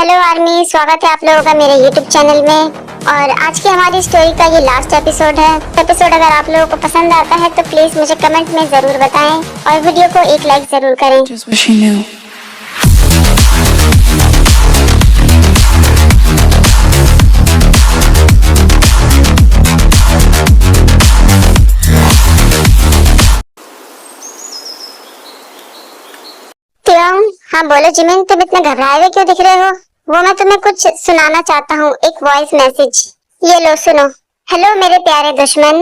Hello army, स्वागत है आप लोगों का मेरे यूट्यूब चैनल में। और आज की हमारी स्टोरी का ये लास्ट एपिसोड है। एपिसोड अगर आप लोगों को पसंद आता है तो प्लीज मुझे कमेंट में जरूर बताएं और वीडियो को एक लाइक जरूर करें। Just wish you knew. हाँ बोलो जिमिन, तुम इतने घबराए हुए क्यों दिख रहे हो? वो मैं तुम्हें कुछ सुनाना चाहता हूँ, एक वॉइस मैसेज। ये लो सुनो। हेलो मेरे प्यारे दुश्मन,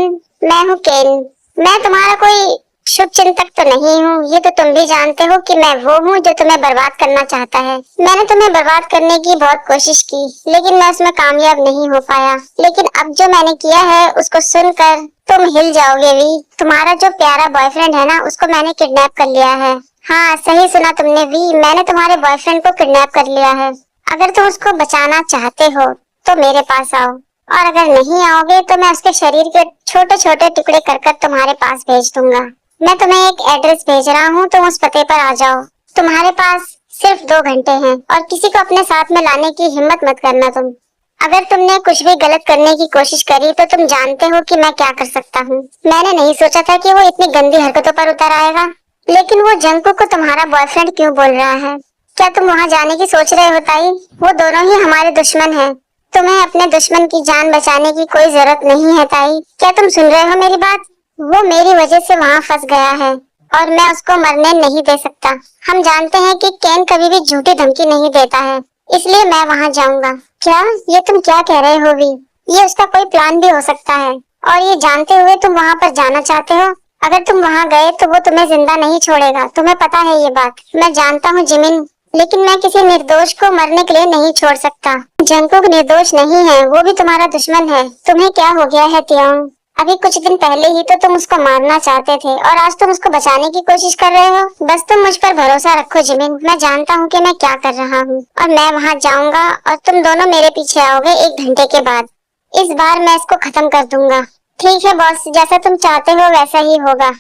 मैं हूँ केन। मैं तुम्हारा कोई शुभ चिंतक तो नहीं हूँ, ये तो तुम भी जानते हो कि मैं वो हूँ जो तुम्हें बर्बाद करना चाहता है। मैंने तुम्हें बर्बाद करने की बहुत कोशिश की, लेकिन मैं उसमें कामयाब नहीं हो पाया। लेकिन अब जो मैंने किया है उसको सुनकर तुम हिल जाओगे भी। तुम्हारा जो प्यारा बॉयफ्रेंड है ना, उसको मैंने किडनैप कर लिया है। हाँ सही सुना तुमने भी, मैंने तुम्हारे बॉयफ्रेंड को किडनैप कर लिया है। अगर तुम उसको बचाना चाहते हो तो मेरे पास आओ, और अगर नहीं आओगे तो मैं उसके शरीर के छोटे छोटे टुकड़े कर कर तुम्हारे पास भेज दूंगा। मैं तुम्हें एक एड्रेस भेज रहा हूँ, तुम उस पते पर आ जाओ। तुम्हारे पास सिर्फ 2 घंटे हैं और किसी को अपने साथ में लाने की हिम्मत मत करना तुम। अगर तुमने कुछ भी गलत करने की कोशिश करी तो तुम जानते हो कि मैं क्या कर सकता हूँ। मैंने नहीं सोचा था कि वो इतनी गंदी हरकतों पर उतर आएगा, लेकिन वो जंकू को तुम्हारा बॉयफ्रेंड क्यों बोल रहा है? क्या तुम वहाँ जाने की सोच रहे हो ताई? वो दोनों ही हमारे दुश्मन हैं। तुम्हें अपने दुश्मन की जान बचाने की कोई जरूरत नहीं है ताई। क्या तुम सुन रहे हो मेरी बात? वो मेरी वजह से वहाँ फंस गया है और मैं उसको मरने नहीं दे सकता। हम जानते हैं कि केन कभी भी झूठी धमकी नहीं देता है, इसलिए मैं वहाँ जाऊंगा। क्या ये तुम क्या कह रहे हो भी? ये उसका कोई प्लान भी हो सकता है, और ये जानते हुए तुम वहाँ पर जाना चाहते हो? अगर तुम वहाँ गए तो वो तुम्हें जिंदा नहीं छोड़ेगा, तुम्हें पता है ये बात। मैं जानता हूँ जिमिन, लेकिन मैं किसी निर्दोष को मरने के लिए नहीं छोड़ सकता। जंकुक निर्दोष नहीं है, वो भी तुम्हारा दुश्मन है। तुम्हें क्या हो गया है तियोंग? अभी कुछ दिन पहले ही तो तुम उसको मारना चाहते थे और आज तुम उसको बचाने की कोशिश कर रहे हो। बस तुम मुझ पर भरोसा रखो जिमिन, मैं जानता हूँ कि मैं क्या कर रहा हूँ और मैं वहाँ जाऊंगा और तुम दोनों मेरे पीछे आओगे 1 घंटे के बाद। इस बार मैं इसको खत्म कर दूंगा। ठीक है बॉस, जैसा तुम चाहते हो वैसा ही होगा।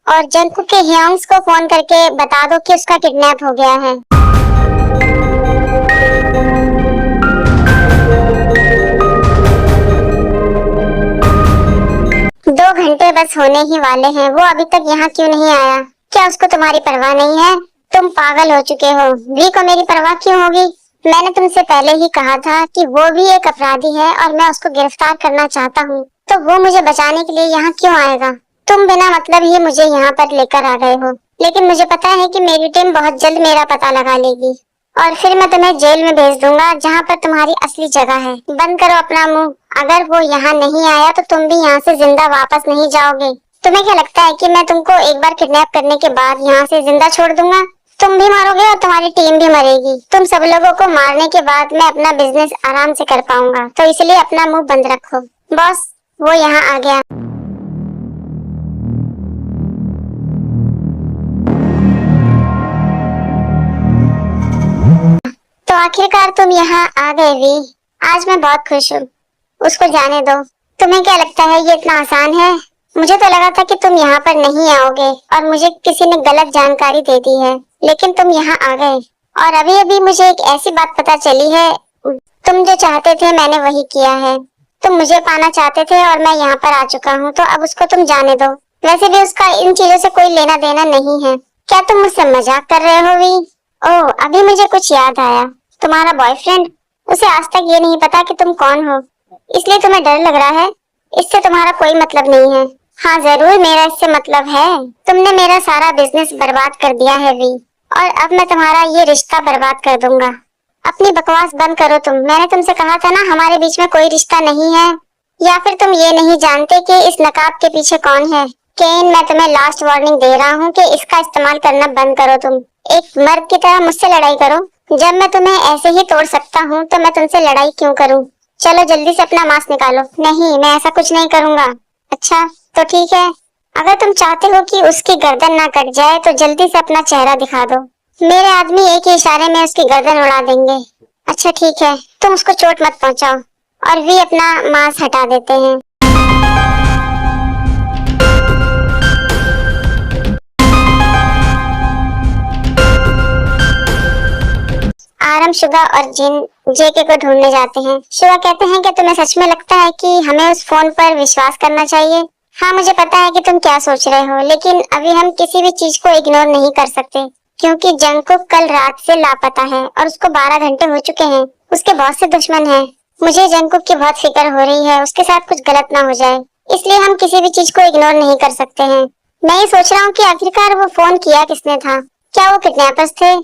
और जंकुक के हियोंग्स को फोन करके बता दो कि उसका किडनैप हो गया है। 2 घंटे बस होने ही वाले हैं, वो अभी तक यहाँ क्यों नहीं आया? क्या उसको तुम्हारी परवाह नहीं है? तुम पागल हो चुके हो। वी को मेरी परवाह क्यों होगी? मैंने तुमसे पहले ही कहा था कि वो भी एक अपराधी है और मैं उसको गिरफ्तार करना चाहता हूँ, तो वो मुझे बचाने के लिए यहाँ क्यों आएगा? तुम बिना मतलब ही मुझे यहाँ पर लेकर आ गए हो, लेकिन मुझे पता है कि मेरी टीम बहुत जल्द मेरा पता लगा लेगी और फिर मैं तुम्हें जेल में भेज दूंगा, जहाँ पर तुम्हारी असली जगह है। बंद करो अपना मुंह। अगर वो यहाँ नहीं आया तो तुम भी यहाँ से जिंदा वापस नहीं जाओगे। तुम्हें क्या लगता है कि मैं तुमको एक बार किडनैप करने के बाद यहाँ से जिंदा छोड़ दूंगा? तुम भी मरोगे और तुम्हारी टीम भी मरेगी। तुम सब लोगों को मारने के बाद मैं अपना बिजनेस आराम से कर पाऊंगा, तो इसलिए अपना मुंह बंद रखो। बॉस, वो यहाँ आ गया। तो आखिरकार तुम यहाँ आ गए वी। आज मैं बहुत खुश हूँ। उसको जाने दो। तुम्हें क्या लगता है ये इतना आसान है? मुझे तो लगा था कि तुम यहाँ पर नहीं आओगे और मुझे किसी ने गलत जानकारी दे दी है, लेकिन तुम यहाँ आ गए। और अभी अभी मुझे एक ऐसी बात पता चली है, तुम जो चाहते थे मैंने वही किया है। तुम मुझे पाना चाहते थे और मैं यहाँ पर आ चुका हूँ, तो अब उसको तुम जाने दो। वैसे भी उसका इन चीजों से कोई लेना देना नहीं है। क्या तुम मुझसे मजाक कर रहे हो वी? ओह, अभी मुझे कुछ याद आया। तुम्हारा बॉयफ्रेंड, उसे आज तक ये नहीं पता कि तुम कौन हो, इसलिए तुम्हें डर लग रहा है। इससे तुम्हारा कोई मतलब नहीं है। हाँ जरूर मेरा इससे मतलब है। तुमने मेरा सारा बिजनेस बर्बाद कर दिया है वी, और अब मैं तुम्हारा ये रिश्ता बर्बाद कर दूंगा। अपनी बकवास बंद करो तुम। मैंने तुमसे कहा था ना हमारे बीच में कोई रिश्ता नहीं है। या फिर तुम ये नहीं जानते कि इस नकाब के पीछे कौन है? केन, मैं तुम्हें लास्ट वार्निंग दे रहा हूँ कि इसका इस्तेमाल करना बंद करो। तुम एक मर्द की तरह मुझसे लड़ाई करो। जब मैं तुम्हें ऐसे ही तोड़ सकता हूँ तो मैं तुमसे लड़ाई क्यों करूँ? चलो जल्दी से अपना मांस निकालो। नहीं, मैं ऐसा कुछ नहीं करूँगा। अच्छा तो ठीक है, अगर तुम चाहते हो कि उसकी गर्दन ना कट जाए तो जल्दी से अपना चेहरा दिखा दो। मेरे आदमी एक ही इशारे में उसकी गर्दन उड़ा देंगे। अच्छा ठीक है, तुम उसको चोट मत पहुंचाओ। और वी अपना मांस हटा देते हैं। आरम, शुगा और जिन जेके को ढूंढने जाते हैं। शुगा कहते हैं कि तुम्हें सच में लगता है कि हमें उस फोन पर विश्वास करना चाहिए? हाँ, मुझे पता है कि तुम क्या सोच रहे हो, लेकिन अभी हम किसी भी चीज को इग्नोर नहीं कर सकते, क्योंकि जंगकुक कल रात से लापता है और उसको 12 घंटे हो चुके हैं। उसके बहुत से दुश्मन हैं। मुझे जंगकुक की बहुत फिक्र हो रही है, उसके साथ कुछ गलत ना हो जाए, इसलिए हम किसी भी चीज को इग्नोर नहीं कर सकते हैं। मैं ये सोच रहा हूँ कि आखिरकार वो फोन किया किसने था? क्या वो किडनैपर्स थे?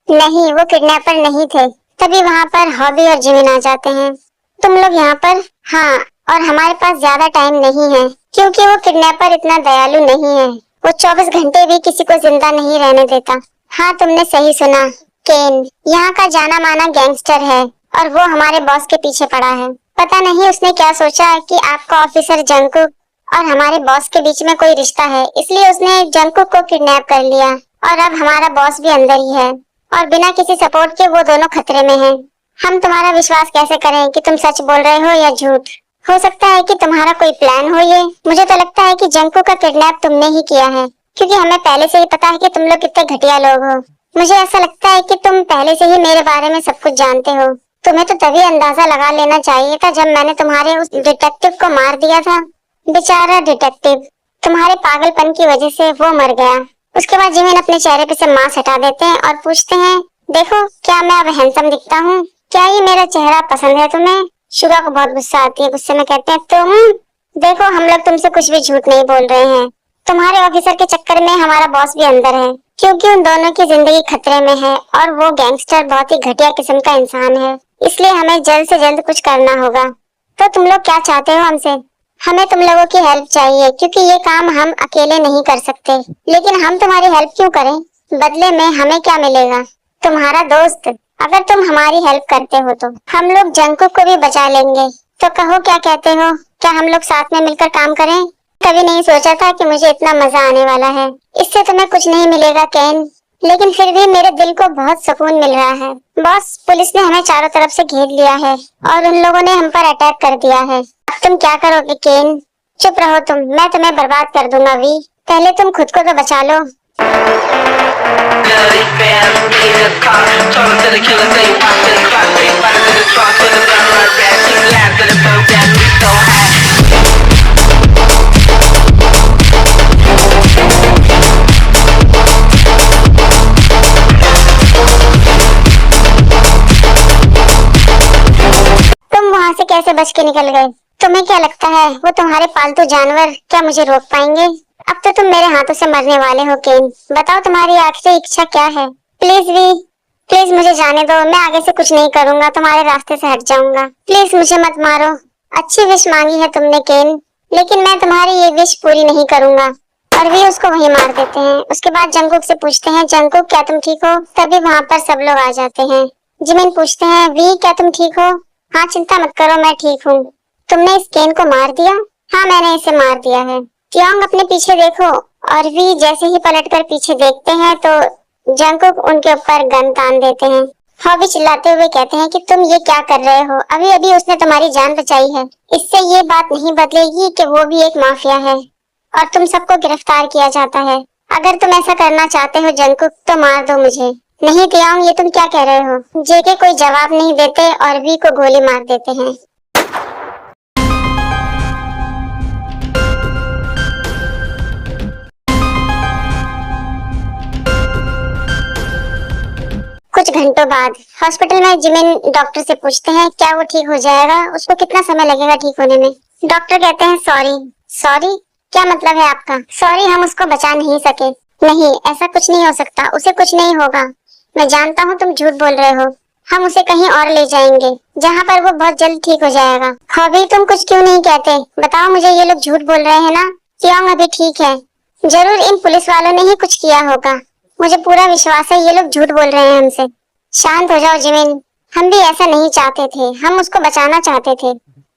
नहीं, वो किडनैपर नहीं थे। तभी वहाँ पर हॉबी और जिमिन आ जाते हैं। तुम लोग यहाँ पर? हाँ, और हमारे पास ज्यादा टाइम नहीं है, क्योंकि वो किडनैपर इतना दयालु नहीं है। वो 24 घंटे भी किसी को जिंदा नहीं रहने देता। हाँ, तुमने सही सुना। केन यहाँ का जाना माना गैंगस्टर है और वो हमारे बॉस के पीछे पड़ा है। पता नहीं उसने क्या सोचा कि आपका ऑफिसर जंगकुक और हमारे बॉस के बीच में कोई रिश्ता है, इसलिए उसने जंगकुक को किडनैप कर लिया और अब हमारा बॉस भी अंदर ही है और बिना किसी सपोर्ट के वो दोनों खतरे में हैं। हम तुम्हारा विश्वास कैसे करें कि तुम सच बोल रहे हो या झूठ? हो सकता है कि तुम्हारा कोई प्लान हो ये। मुझे तो लगता है कि जंगकुक का किडनैप तुमने ही किया है, क्योंकि हमें पहले से ही पता है कि तुम लोग कितने घटिया लोग हो। मुझे ऐसा लगता है कि तुम पहले से ही मेरे बारे में सब कुछ जानते हो। तुम्हें तो तभी अंदाजा लगा लेना चाहिए था जब मैंने तुम्हारे उस डिटेक्टिव को मार दिया था। बेचारा डिटेक्टिव, तुम्हारे पागलपन की वजह से वो मर गया। उसके बाद जिमिन अपने चेहरे पे से मास्क हटा देते हैं और पूछते हैं, देखो क्या मैं अब हैंडसम दिखता हूँ? क्या ये मेरा चेहरा पसंद है तुम्हें? शुगा को बहुत गुस्सा आती है। गुस्से में कहते हैं, तुम देखो, हम लोग तुमसे कुछ भी झूठ नहीं बोल रहे हैं। तुम्हारे ऑफिसर के चक्कर में हमारा बॉस भी अंदर है, क्योंकि उन दोनों की जिंदगी खतरे में है और वो गैंगस्टर बहुत ही घटिया किस्म का इंसान है, इसलिए हमें जल्द से जल्द कुछ करना होगा। तो तुम लोग क्या चाहते हो हमसे? हमें तुम लोगों की हेल्प चाहिए, क्योंकि ये काम हम अकेले नहीं कर सकते। लेकिन हम तुम्हारी हेल्प क्यों करें? बदले में हमें क्या मिलेगा? तुम्हारा दोस्त। अगर तुम हमारी हेल्प करते हो तो हम लोग जंगकुक को भी बचा लेंगे। तो कहो, क्या कहते हो? क्या हम लोग साथ में मिलकर काम करें? कभी नहीं सोचा था कि मुझे इतना मजा आने वाला है। इससे तुम्हें कुछ नहीं मिलेगा केन, लेकिन फिर भी मेरे दिल को बहुत सुकून मिल रहा है। बॉस, पुलिस ने हमें चारों तरफ से घेर लिया है और उन लोगों ने हम पर अटैक कर दिया है। अब तुम क्या करोगे केन? चुप रहो तुम, मैं तुम्हें बर्बाद कर दूंगा वी। पहले तुम खुद को तो बचा लो। तुम वहाँ से कैसे बच के निकल गए? तुम्हें क्या लगता है वो तुम्हारे पालतू जानवर क्या मुझे रोक पाएंगे? अब तो तुम मेरे हाथों से मरने वाले हो केन। बताओ तुम्हारी आखिरी इच्छा क्या है? प्लीज वी, प्लीज मुझे जाने दो। मैं आगे से कुछ नहीं करूंगा, तुम्हारे रास्ते से हट जाऊंगा। प्लीज मुझे मत मारो। अच्छी विश मांगी है तुमने केन, लेकिन मैं तुम्हारी ये विश पूरी नहीं करूंगा। और वी उसको वहीं मार देते हैं। उसके बाद जंगकुक से पूछते हैं, जंगकुक क्या तुम ठीक हो? तभी वहाँ पर सब लोग आ जाते हैं। जिमिन पूछते हैं, वी क्या तुम ठीक हो? हाँ, चिंता मत करो, मैं ठीक हूँ। तुमने इस केन को मार दिया? हाँ, मैंने इसे मार दिया है। ट्योंग अपने पीछे देखो। और वी जैसे ही पलटकर पीछे देखते हैं तो जंगकुक उनके ऊपर गन तान देते हैं। हॉबी चिल्लाते हुए कहते हैं कि तुम ये क्या कर रहे हो? अभी अभी उसने तुम्हारी जान बचाई है। इससे ये बात नहीं बदलेगी कि वो भी एक माफिया है और तुम सबको गिरफ्तार किया जाता है। अगर तुम ऐसा करना चाहते हो जंगकुक, तो मार दो मुझे। नहीं ट्योंग, ये तुम क्या कह रहे हो? जेके कोई जवाब नहीं देते और वी को गोली मार देते हैं। कुछ घंटों बाद हॉस्पिटल में जिमिन डॉक्टर से पूछते हैं, क्या वो ठीक हो जाएगा? उसको कितना समय लगेगा ठीक होने में? डॉक्टर कहते हैं, सॉरी। सॉरी? क्या मतलब है आपका? सॉरी, हम उसको बचा नहीं सके। नहीं, ऐसा कुछ नहीं हो सकता, उसे कुछ नहीं होगा। मैं जानता हूँ तुम झूठ बोल रहे हो। हम उसे कहीं और ले जाएंगे, जहाँ पर वो बहुत जल्द ठीक हो जाएगा। हॉबी, तुम कुछ क्यों नहीं कहते? बताओ मुझे, ये लोग झूठ बोल रहे हैं ना? ट्योंग अभी ठीक है। जरूर इन पुलिस वालों ने ही कुछ किया होगा। मुझे पूरा विश्वास है ये लोग झूठ बोल रहे हैं हमसे। शांत हो जाओ जिमिन, हम भी ऐसा नहीं चाहते थे, हम उसको बचाना चाहते थे।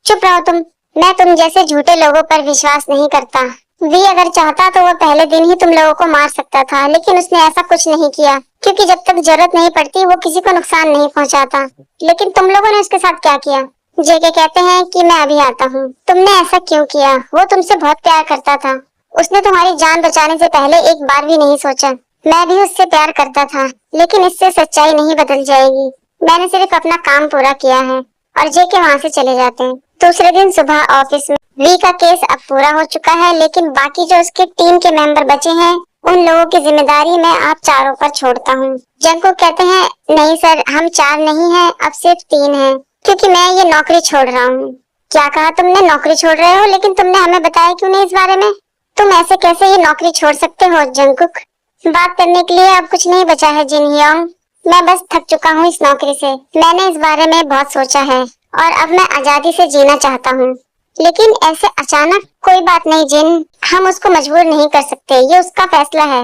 चुप रहो तुम। मैं तुम जैसे झूठे लोगों पर विश्वास नहीं करता। वी अगर चाहता तो वो पहले दिन ही तुम लोगों को मार सकता था, लेकिन उसने ऐसा कुछ नहीं किया, क्योंकि जब तक जरूरत नहीं पड़ती वो किसी को नुकसान नहीं पहुंचाता। लेकिन तुम लोगों ने उसके साथ क्या किया? जेके कहते हैं कि मैं अभी आता हूँ। तुमने ऐसा क्यों किया? वो तुमसे बहुत प्यार करता था। उसने तुम्हारी जान बचाने से पहले एक बार भी नहीं सोचा। मैं भी उससे प्यार करता था, लेकिन इससे सच्चाई नहीं बदल जाएगी। मैंने सिर्फ अपना काम पूरा किया है और जेके वहाँ से चले जाते हैं। दूसरे दिन सुबह ऑफिस में वी का केस अब पूरा हो चुका है, लेकिन बाकी जो उसके टीम के मेंबर बचे हैं उन लोगों की जिम्मेदारी मैं आप चारों पर छोड़ता हूँ। जंगकुक कहते हैं नहीं सर, हम 4 नहीं हैं, अब सिर्फ 3 हैं, क्योंकि मैं ये नौकरी छोड़ रहा हूँ। क्या कहा तुमने? नौकरी छोड़ रहे हो? लेकिन तुमने हमें बताया क्यों नहीं इस बारे में? तुम ऐसे कैसे ये नौकरी छोड़ सकते हो जंगकुक? बात करने के लिए अब कुछ नहीं बचा है जिन हियोंग। मैं बस थक चुका हूँ इस नौकरी से। मैंने इस बारे में बहुत सोचा है और अब मैं आजादी से जीना चाहता हूँ। लेकिन ऐसे अचानक? कोई बात नहीं जिन, हम उसको मजबूर नहीं कर सकते, ये उसका फैसला है।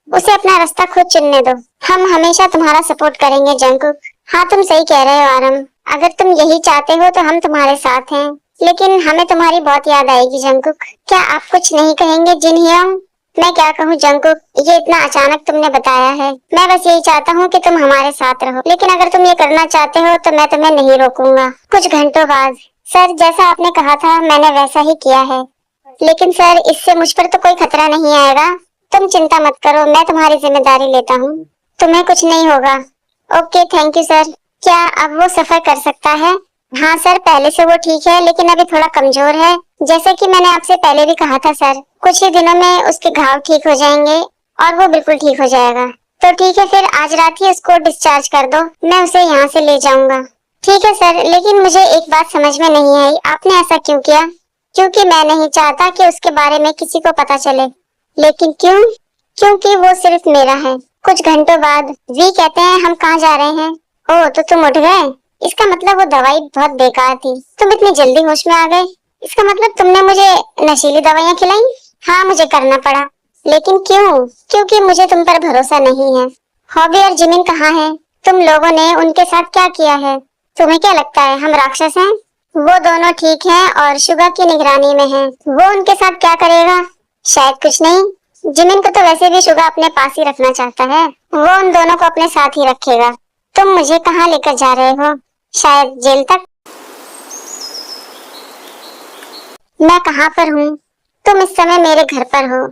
उसे अपना रास्ता खुद चुनने दो। हम हमेशा तुम्हारा सपोर्ट करेंगे जंगकुक। हाँ तुम सही कह रहे हो आरम, अगर तुम यही चाहते हो तो हम तुम्हारे साथ हैं, लेकिन हमें तुम्हारी बहुत याद आएगी जंगकुक। क्या आप कुछ नहीं कहेंगे जिन हियोंग? मैं क्या कहूँ जंगकुक, ये इतना अचानक तुमने बताया है। मैं बस यही चाहता हूँ कि तुम हमारे साथ रहो, लेकिन अगर तुम ये करना चाहते हो तो मैं तुम्हें नहीं रोकूंगा। कुछ घंटों बाद, सर जैसा आपने कहा था मैंने वैसा ही किया है, लेकिन सर इससे मुझ पर तो कोई खतरा नहीं आएगा। तुम चिंता मत करो, मैं तुम्हारी जिम्मेदारी लेता हूँ, तुम्हें कुछ नहीं होगा। Okay thank you sir. क्या अब वो सफर कर सकता है? हाँ सर, पहले से वो ठीक है, लेकिन अभी थोड़ा कमजोर है, जैसे कि मैंने आपसे पहले भी कहा था सर। कुछ ही दिनों में उसके घाव ठीक हो जाएंगे और वो बिल्कुल ठीक हो जाएगा। तो ठीक है, फिर आज रात ही उसको डिस्चार्ज कर दो, मैं उसे यहाँ से ले जाऊंगा। ठीक है सर, लेकिन मुझे एक बात समझ में नहीं आई, आपने ऐसा क्यों किया? क्योंकि मैं नहीं चाहता कि उसके बारे में किसी को पता चले। लेकिन क्यों? क्योंकि वो सिर्फ मेरा है। कुछ घंटों बाद वी कहते हैं हम कहाँ जा रहे हैं? ओह तो तुम उठ गए, इसका मतलब वो दवाई बहुत बेकार थी, तुम इतनी जल्दी होश में आ गए। इसका मतलब तुमने मुझे नशीली दवाइयाँ खिलाई? हाँ मुझे करना पड़ा, लेकिन क्यों? क्योंकि मुझे तुम पर भरोसा नहीं है। हॉबी और जिमिन कहाँ है? तुम लोगों ने उनके साथ क्या किया है? तुम्हें क्या लगता है हम राक्षस हैं? वो दोनों ठीक हैं और शुगा की निगरानी में हैं। वो उनके साथ क्या करेगा? शायद कुछ नहीं। जिमिन को तो वैसे भी शुगा अपने पास ही रखना चाहता है, वो उन दोनों को अपने साथ ही रखेगा। तुम मुझे कहाँ लेकर जा रहे हो? शायद जेल तक। मैं कहाँ पर हूँ? तुम इस समय मेरे घर पर हो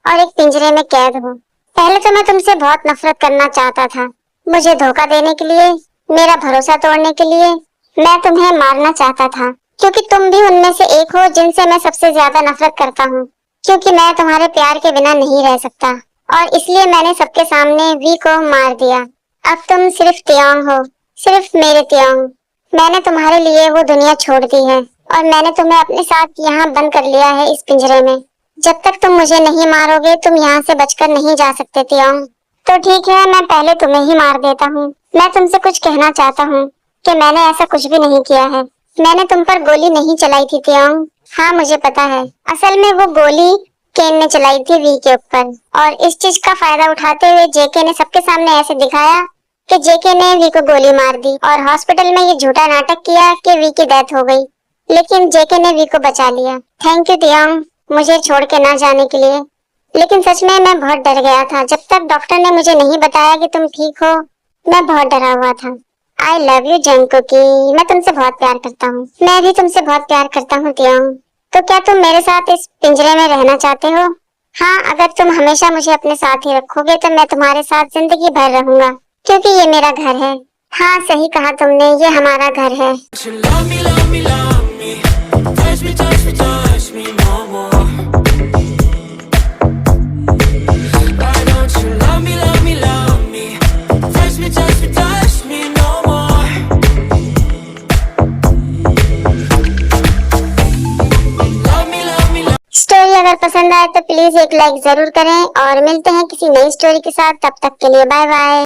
और एक पिंजरे में कैद हो। पहले तो मैं तुमसे बहुत नफरत करना चाहता था, मुझे धोखा देने के लिए, मेरा भरोसा तोड़ने के लिए। मैं तुम्हें मारना चाहता था, क्योंकि तुम भी उनमें से एक हो जिनसे मैं सबसे ज्यादा नफरत करता हूँ। क्योंकि मैं तुम्हारे प्यार के बिना नहीं रह सकता, और इसलिए मैंने सबके सामने वी को मार दिया। अब तुम सिर्फ तियोंग हो, सिर्फ मेरे तियोंग। मैंने तुम्हारे लिए वो दुनिया छोड़ दी है और मैंने तुम्हें अपने साथ यहाँ बंद कर लिया है इस पिंजरे में। जब तक तुम मुझे नहीं मारोगे तुम यहाँ से बचकर नहीं जा सकते तियोंग। तो ठीक है, मैं पहले तुम्हें ही मार देता हूँ। मैं तुमसे कुछ कहना चाहता हूँ कि मैंने ऐसा कुछ भी नहीं किया है। मैंने तुम पर गोली नहीं चलाई थी तियोंग। हाँ मुझे पता है, असल में वो गोली केन ने चलाई थी वी के ऊपर, और इस चीज का फायदा उठाते हुए जेके ने सबके सामने ऐसे दिखाया कि जेके ने वी को गोली मार दी और हॉस्पिटल में ये झूठा नाटक किया कि वी की डेथ हो गई, लेकिन जेके ने वी को बचा लिया। थैंक यू तियोंग, मुझे छोड़ के ना जाने के लिए। लेकिन सच में मैं बहुत डर गया था, जब तक डॉक्टर ने मुझे नहीं बताया कि तुम ठीक हो, मैं बहुत डरा हुआ था। आई लव यू जंगकुकी, मैं तुमसे बहुत प्यार करता हूँ। मैं भी तुमसे बहुत प्यार करता हूँ तियोंग। तो क्या तुम मेरे साथ इस पिंजरे में रहना चाहते हो? हाँ, अगर तुम हमेशा मुझे अपने साथ ही रखोगे तो मैं तुम्हारे साथ जिंदगी भर रहूंगा, क्योंकि ये मेरा घर है। हाँ सही कहा तुमने, ये हमारा घर है। स्टोरी अगर पसंद आए तो प्लीज एक लाइक जरूर करें और मिलते हैं किसी नई स्टोरी के साथ। तब तक के लिए बाय बाय।